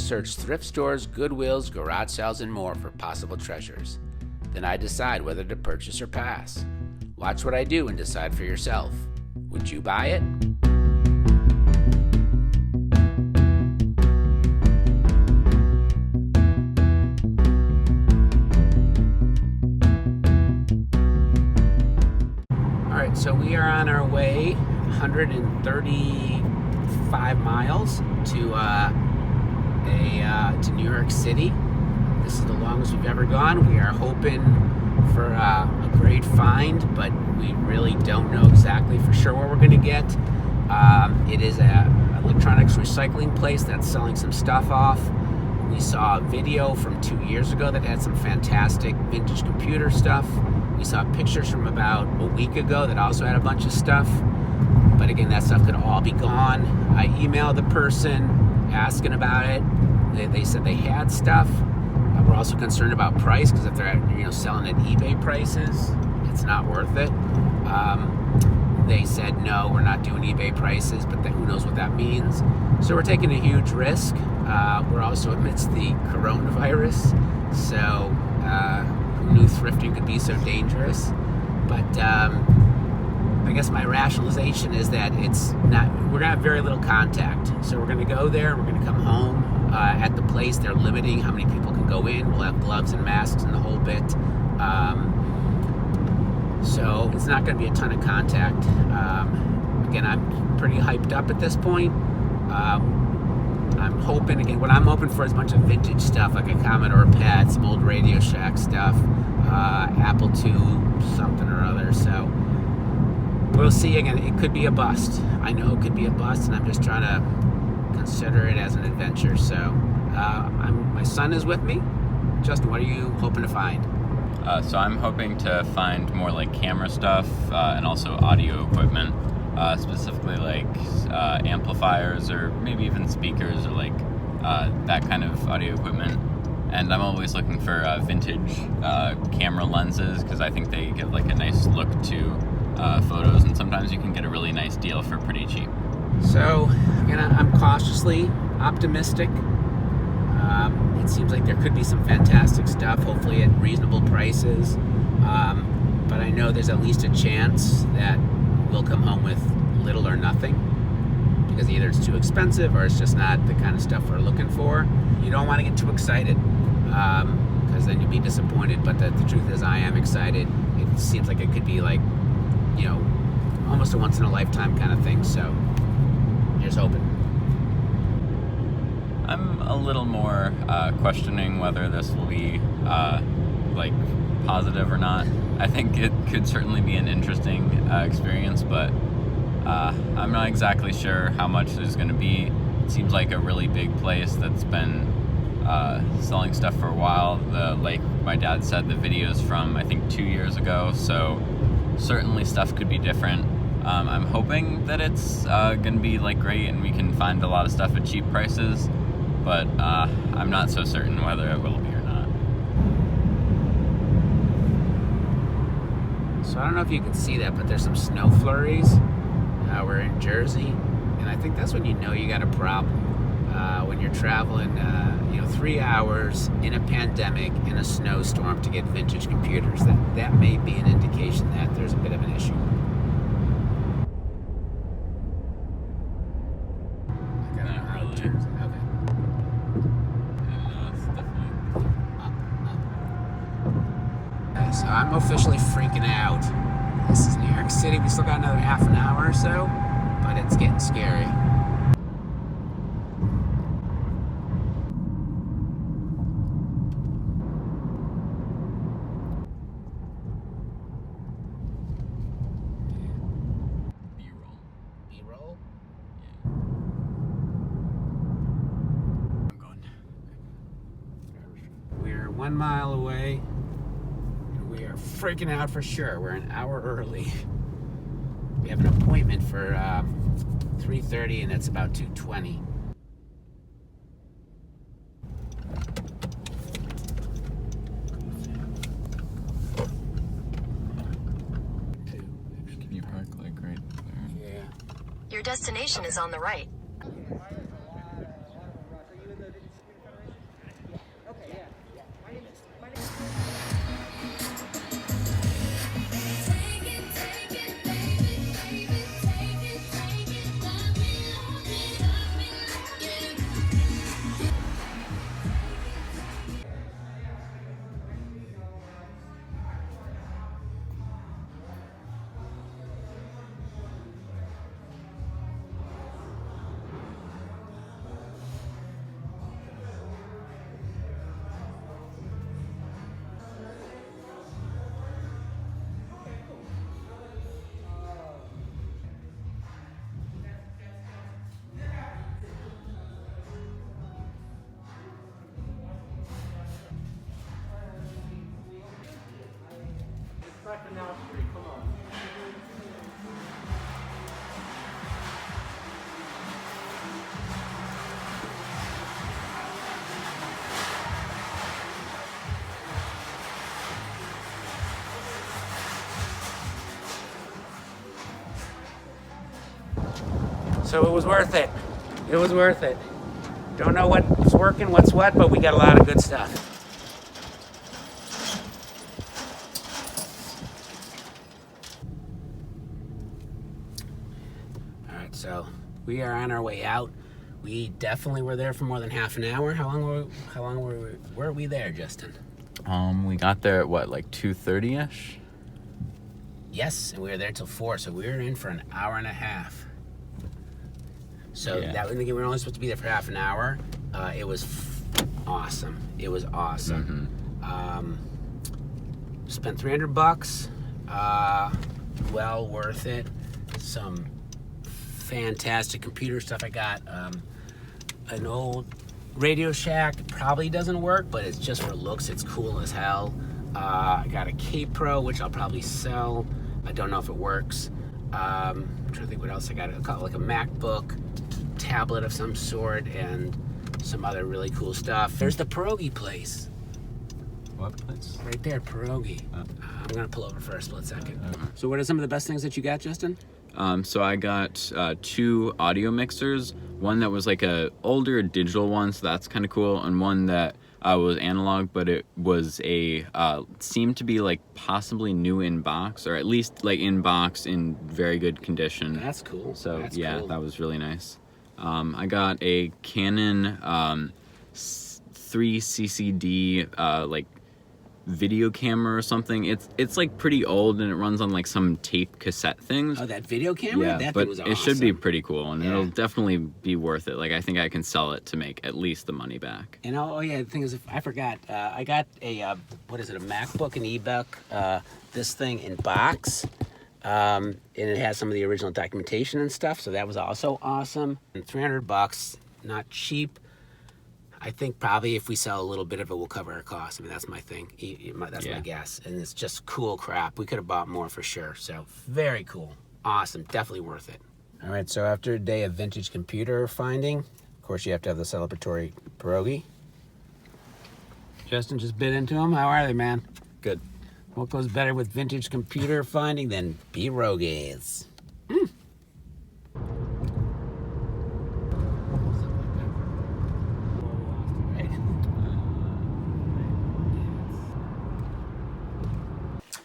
search thrift stores, Goodwills, garage sales, and more for possible treasures. Then I decide whether to purchase or pass. Watch what I do and decide for yourself. Would you buy it? Alright, so we are on our way 135 miles to New York City. This is the longest we've ever gone. We are hoping for a great find, but we really don't know exactly for sure what we're going to get. It is an electronics recycling place that's selling some stuff off. We saw a video from 2 years ago that had some fantastic vintage computer stuff. We saw pictures from about a week ago that also had a bunch of stuff. But again, that stuff could all be gone. I emailed the person asking about it. They said they had stuff. We're also concerned about price, because if they're selling at eBay prices, it's not worth it. They said no, we're not doing eBay prices, but then who knows what that means. So we're taking a huge risk. We're also amidst the coronavirus, so who knew thrifting could be so dangerous? But I guess my rationalization is that we're gonna have very little contact. So we're gonna go there, we're gonna come home. At the place, they're limiting how many people can go in. We'll have gloves and masks and the whole bit. So it's not going to be a ton of contact. Again, I'm pretty hyped up at this point. I'm hoping, again, what I'm hoping for is a bunch of vintage stuff, like a Commodore pad, some old Radio Shack stuff, Apple II, something or other. So we'll see. Again, it could be a bust. I know it could be a bust, and I'm just trying to consider it as an adventure. So my son is with me. Justin, what are you hoping to find? So I'm hoping to find more like camera stuff and also audio equipment, specifically like amplifiers or maybe even speakers or like that kind of audio equipment. And I'm always looking for vintage camera lenses, because I think they give like a nice look to photos, and sometimes you can get a really nice deal for pretty cheap. So, again, I'm cautiously optimistic. It seems like there could be some fantastic stuff, hopefully at reasonable prices. But I know there's at least a chance that we'll come home with little or nothing, because either it's too expensive or it's just not the kind of stuff we're looking for. You don't want to get too excited, because then you'll be disappointed. But the truth is, I am excited. It seems like it could be like, almost a once-in-a-lifetime kind of thing. So here's hoping. I'm a little more questioning whether this will be like positive or not. I think it could certainly be an interesting experience, but I'm not exactly sure how much there's going to be. It seems like a really big place that's been selling stuff for a while. Like my dad said, the video's from I think 2 years ago, so certainly stuff could be different. I'm hoping that it's going to be like great and we can find a lot of stuff at cheap prices, but I'm not so certain whether it will be or not. So I don't know if you can see that, but there's some snow flurries. We're in Jersey, and I think that's when you know you got a problem. When you're traveling 3 hours in a pandemic in a snowstorm to get vintage computers, that may be an indication that there's a bit of an issue. So I'm officially freaking out. This is New York City. We still got another half an hour or so, but it's getting scary. B-roll? Yeah. I'm going. We're 1 mile away. We are freaking out for sure. We're an hour early. We have an appointment for 3:30, and it's about 2:20. Can you park like right there? Yeah. Your destination is on the right. second now, three. Come on. So it was worth it. It was worth it. Don't know what's working, what's what, but we got a lot of good stuff. All right, so we are on our way out. We definitely were there for more than half an hour. How long were we there, Justin? We got there at what, like 2:30ish? Yes, and we were there till 4, so we were in for an hour and a half. So Yeah. that was thinking we were only supposed to be there for half an hour. It was awesome. It was awesome. Spent $300. Well worth it. Some fantastic computer stuff. I got an old Radio Shack. Probably doesn't work, but it's just for looks. It's cool as hell. I got a Kaypro, which I'll probably sell. I don't know if it works. I'm trying to think what else I got. Like a MacBook, tablet of some sort, and some other really cool stuff. There's the pierogi place. What place? Right there, pierogi. I'm gonna pull over for a split second. So what are some of the best things that you got, Justin? So I got 2 audio mixers. One that was like a older digital one, so that's kind of cool, and one that was analog, but it was seemed to be like possibly new in box, or at least like in box in very good condition. That's cool. So That's yeah, cool. that was really nice. I got a Canon 3CCD like video camera or something. It's like pretty old, and it runs on like some tape cassette things. Oh, that video camera? Yeah, That but thing was awesome. it should be pretty cool, and Yeah. it'll definitely be worth it. Like I think I can sell it to make at least the money back. And oh yeah, the thing is, I forgot. I got a what is it? A MacBook, an ebook. This thing in box, and it has some of the original documentation and stuff. So that was also awesome. And $300, not cheap. I think probably if we sell a little bit of it, we'll cover our costs. I mean, that's my thing. That's my guess. And it's just cool crap. We could have bought more for sure. So very cool. Awesome. Definitely worth it. All right. So after a day of vintage computer finding, of course, you have to have the celebratory pierogi. Justin just bit into them. How are they, man? Good. What goes better with vintage computer finding than pierogies?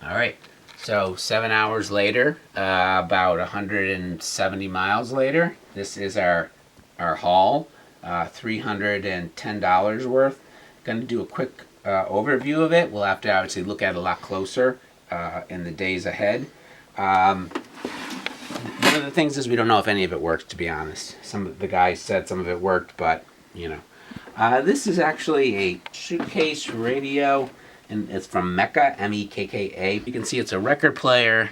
All right, so 7 hours later, about 170 miles later, this is our haul, $310 worth. Going to do a quick overview of it. We'll have to obviously look at it a lot closer in the days ahead. One of the things is we don't know if any of it works, to be honest. Some of the guys said some of it worked, but you know. This is actually a suitcase radio. And it's from Mekka, M-E-K-K-A. You can see it's a record player,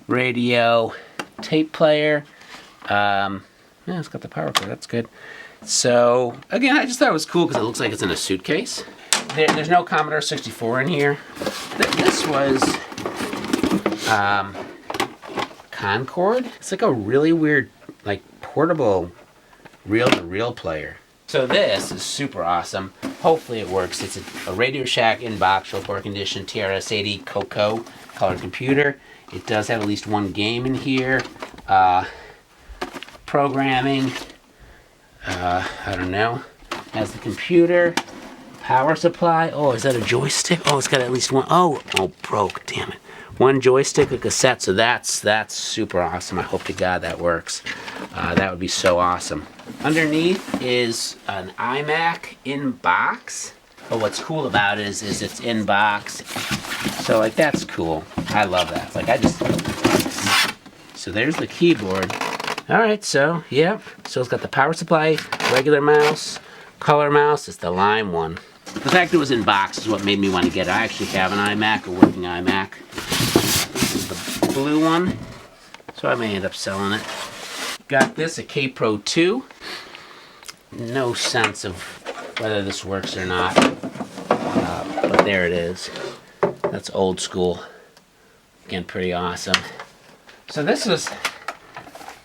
radio, tape player. Yeah, it's got the power cord. That's good. So, again, I just thought it was cool because it looks like it's in a suitcase. There's no Commodore 64 in here. This was Concord. It's like a really weird, like, portable reel-to-reel player. So this is super awesome. Hopefully it works. It's a Radio Shack in-box, show poor condition, TRS 80 Coco colored computer. It does have at least one game in here. Programming. I don't know. Has the computer. Power supply. Oh, is that a joystick? Oh, it's got at least one. Oh, broke. Damn it. One joystick, a cassette. So that's super awesome. I hope to God that works. That would be so awesome. Underneath is an iMac in box. But what's cool about it is it's in box. So like that's cool. I love that. Like so there's the keyboard. All right, so yeah. So it's got the power supply, regular mouse, color mouse. It's the lime one. The fact it was in box is what made me want to get it. I actually have an iMac, a working iMac. This is the blue one. So I may end up selling it. Got this, a Kaypro 2. No sense of whether this works or not. But there it is. That's old school again, pretty awesome. So this was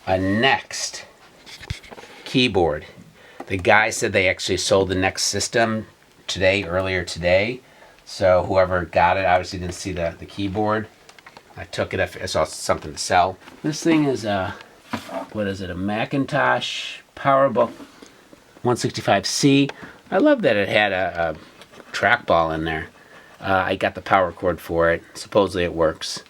a Next keyboard. The guy said they actually sold the Next system earlier today. So whoever got it obviously didn't see the keyboard. I took it, I saw something to sell. This thing is what is it, a Macintosh PowerBook 165C. I love that it had a trackball in there. I got the power cord for it. Supposedly it works.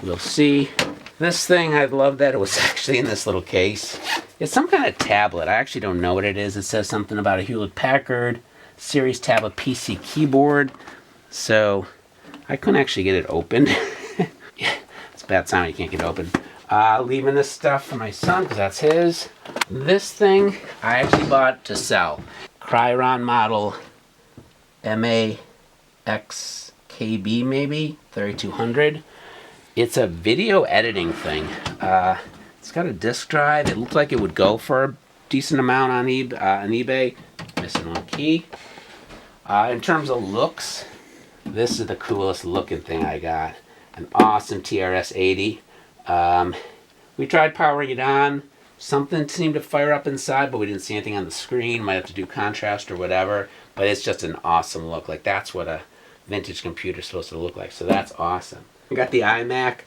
We'll see. This thing, I love that it was actually in this little case. It's some kind of tablet. I actually don't know what it is. It says something about a Hewlett-Packard Series Tablet PC keyboard. So I couldn't actually get it open. It's a bad sound, you can't get it open. Leaving this stuff for my son because that's his. This thing I actually bought to sell. Cryon model MAXKB maybe, 3200. It's a video editing thing. It's got a disk drive. It looks like it would go for a decent amount on eBay. Missing one key. In terms of looks, this is the coolest looking thing I got. An awesome TRS 80. We tried powering it on. Something seemed to fire up inside, but we didn't see anything on the screen. Might have to do contrast or whatever. But it's just an awesome look. Like that's what a vintage computer is supposed to look like. So that's awesome. I got the iMac.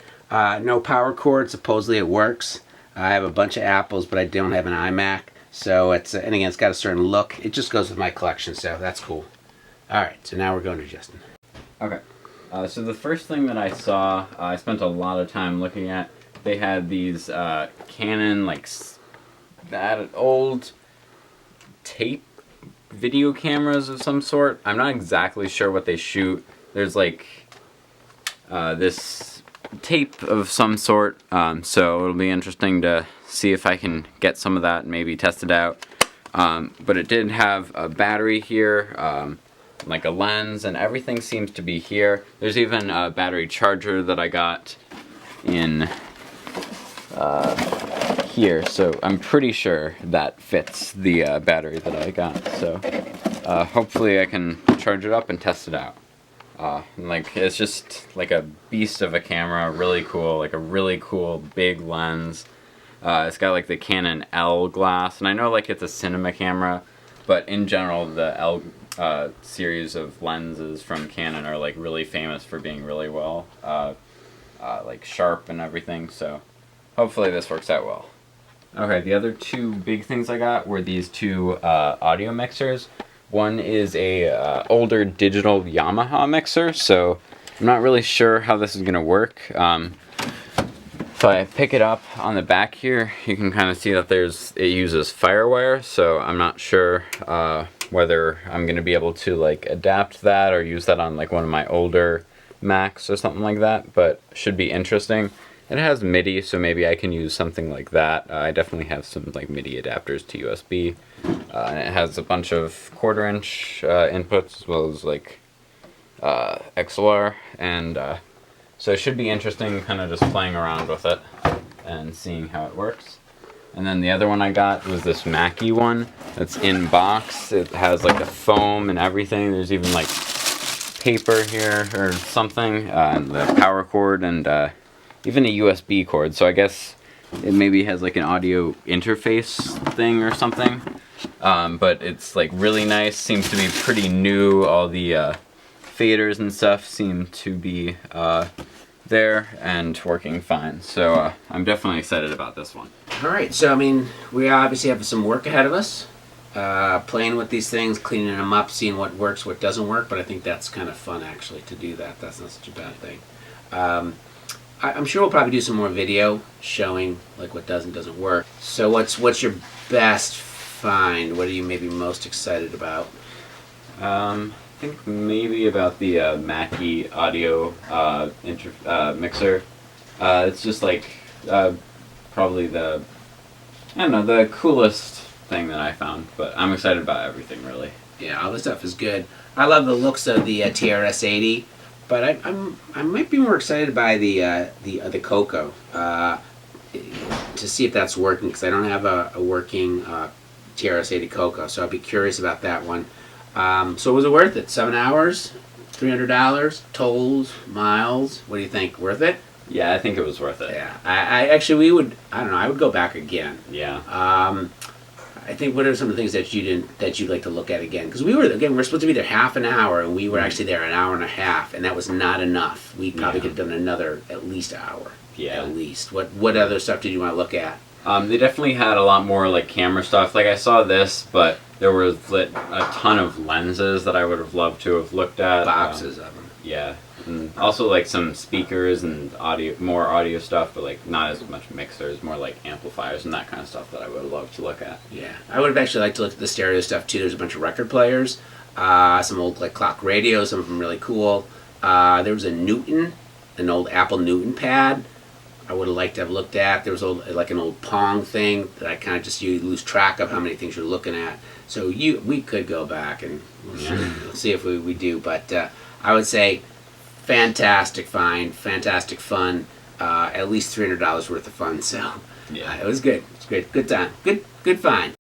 No power cord. Supposedly it works. I have a bunch of Apples, but I don't have an iMac. So it's, and again, it's got a certain look. It just goes with my collection, so that's cool. All right, so now we're going to Justin. Okay. So the first thing that I saw, I spent a lot of time looking at. They had these Canon, like that old tape video cameras of some sort. I'm not exactly sure what they shoot. There's like this tape of some sort, so it'll be interesting to see if I can get some of that and maybe test it out. But it did have a battery here, like a lens, and everything seems to be here. There's even a battery charger that I got in here, so I'm pretty sure that fits the battery that I got. So hopefully I can charge it up and test it out. Like it's just like a beast of a camera, really cool, like a really cool big lens. It's got like the Canon L glass, and I know like it's a cinema camera, but in general the L series of lenses from Canon are like really famous for being really well like sharp and everything, so hopefully this works out well. Okay, the other two big things I got were these two audio mixers. One is a older digital Yamaha mixer, so I'm not really sure how this is going to work. If I pick it up on the back here, you can kind of see that it uses Firewire, so I'm not sure whether I'm going to be able to like adapt that or use that on like one of my older Macs or something like that, but should be interesting. It has MIDI, so maybe I can use something like that. I definitely have some like MIDI adapters to USB, and it has a bunch of 1/4 inch inputs as well as like XLR, and so it should be interesting kind of just playing around with it and seeing how it works. And then the other one I got was this Mackie one that's in box. It has like a foam and everything. There's even like paper here or something, and the power cord, and even a USB cord. So I guess it maybe has like an audio interface thing or something. But it's like really nice. Seems to be pretty new. All the faders and stuff seem to be there and working fine. So I'm definitely excited about this one. All right, so I mean, we obviously have some work ahead of us. Playing with these things, cleaning them up, seeing what works, what doesn't work. But I think that's kind of fun actually to do that. That's not such a bad thing. I'm sure we'll probably do some more video showing like what does and doesn't work. So what's your best find? What are you maybe most excited about? I think maybe about the Mackie audio mixer. It's just like probably the coolest thing that I found, but I'm excited about everything really. Yeah, all this stuff is good. I love the looks of the TRS 80. But I might be more excited by the Coco to see if that's working, because I don't have a working TRS 80 Coco, so I'll be curious about that one. So was it worth it? 7 hours, $300, tolls, miles. What do you think? Worth it? Yeah, I think it was worth it. Yeah, I actually I don't know, I would go back again. Yeah. I think what are some of the things that you'd like to look at again? Because we're supposed to be there half an hour, and we were actually there an hour and a half, and that was not enough. We probably could have done another at least hour. Yeah. At least. What other stuff did you want to look at? They definitely had a lot more like camera stuff. Like I saw this, but there was a ton of lenses that I would have loved to have looked at. Boxes of them. Yeah. And also like some speakers and more audio stuff, but like not as much mixers, more like amplifiers and that kind of stuff that I would love to look at. Yeah, I would have actually liked to look at the stereo stuff too. There's a bunch of record players, some old like clock radios, some of them really cool. There was a Newton, an old Apple Newton pad. I would have liked to have looked at. There was an old Pong thing that I kind of just you lose track of how many things you're looking at. So we could go back and we'll see if we do. But I would say fantastic find, fantastic fun. At least $300 worth of fun. So yeah, it was good. It's great, good time, good find.